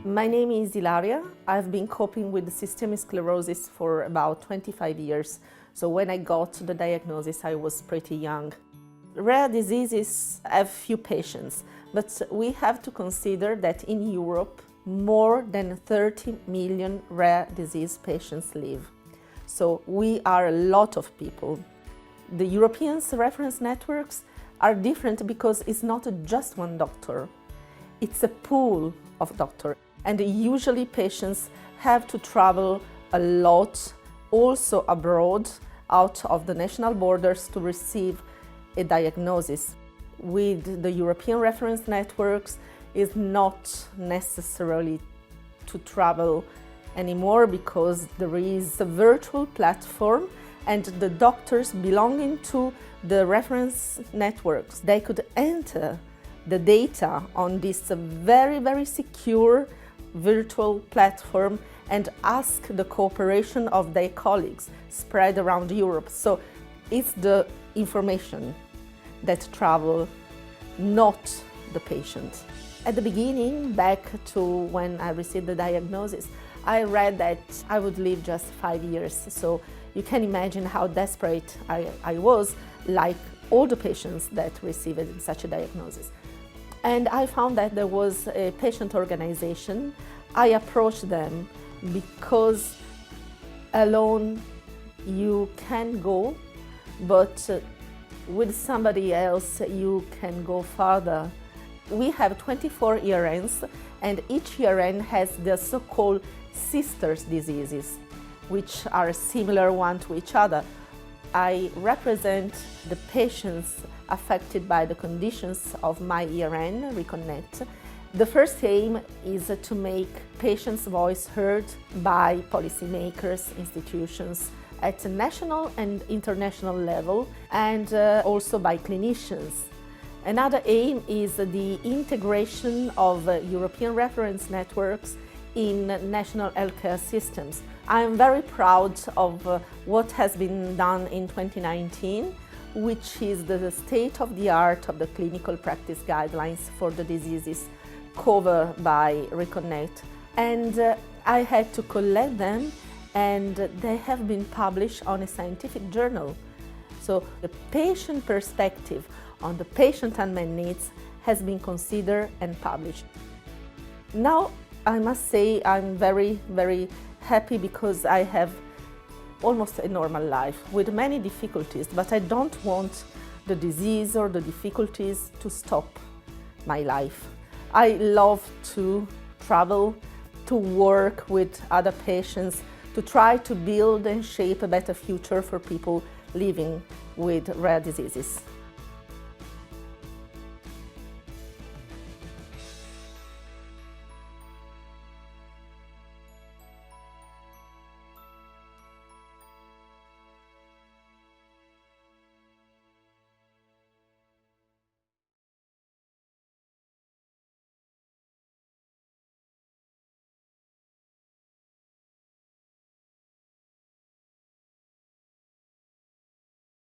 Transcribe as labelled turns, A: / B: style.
A: My name is Ilaria. I've been coping with systemic sclerosis for about 25 years. So when I got the diagnosis, I was pretty young. Rare diseases have few patients, but we have to consider that in Europe, more than 30 million rare disease patients live. So we are a lot of people. The European reference networks are different because it's not just one doctor. It's a pool of doctors. And usually patients have to travel a lot, also abroad, out of the national borders to receive a diagnosis. With the European reference networks, it's not necessarily to travel anymore because there is a virtual platform and the doctors belonging to the reference networks, they could enter the data on this very, very secure virtual platform and ask the cooperation of their colleagues spread around Europe. So it's the information that travel, not the patient. At the beginning, back to when I received the diagnosis, I read that I would live just 5 years. So you can imagine how desperate I was, like all the patients that received such a diagnosis. And I found that there was a patient organization. I approached them because alone you can go, but with somebody else you can go further. We have 24 ERNs, and each ERN has the so-called sisters diseases, which are similar one to each other. I represent the patients affected by the conditions of my ERN, Reconnect. The first aim is to make patients' voice heard by policymakers, institutions at a national and international level, and also by clinicians. Another aim is the integration of European reference networks in national healthcare systems. I am very proud of what has been done in 2019, which is the state-of-the-art of the clinical practice guidelines for the diseases covered by Reconnect. And I had to collect them, and they have been published on a scientific journal. So the patient perspective on the patient unmet needs has been considered and published. Now, I must say I'm very, very happy because I have almost a normal life with many difficulties, but I don't want the disease or the difficulties to stop my life. I love to travel, to work with other patients, to try to build and shape a better future for people living with rare diseases.